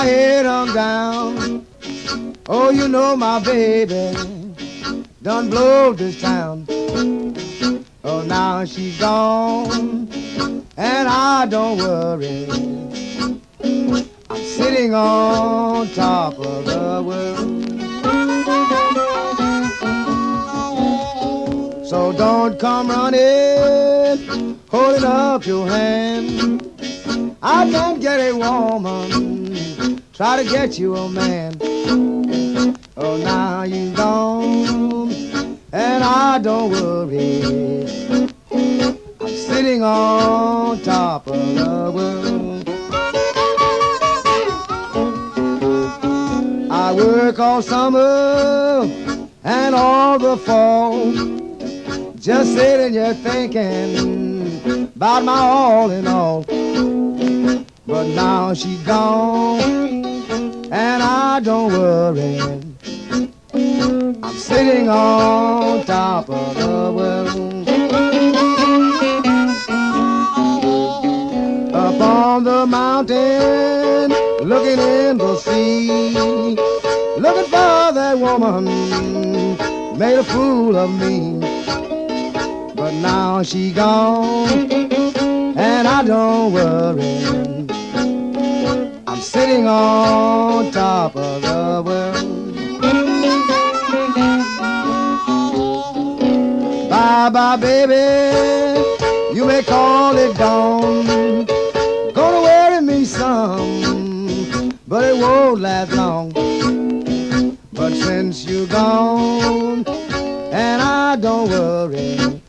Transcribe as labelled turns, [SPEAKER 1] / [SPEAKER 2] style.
[SPEAKER 1] my head hung down. Oh, you know my baby done blowed this town. Oh, now she's gone, and I don't worry. I'm sitting on top of the world. So don't come running, holding up your hand. I can't get a woman, try to get you a man. Oh, now you gone, and I don't worry. I'm sitting on top of the world. I work all summer and all the fall, just sitting here thinking about my all in all. But now she's gone, and I don't worry. I'm sitting on top of the world. Up on the mountain, looking in the sea, looking for that woman made a fool of me. But now she gone, and I don't worry. I'm sitting on top of the world. Bye-bye, baby, you may call it gone. Gonna worry me some, but it won't last long. But since you're gone, and I don't worry,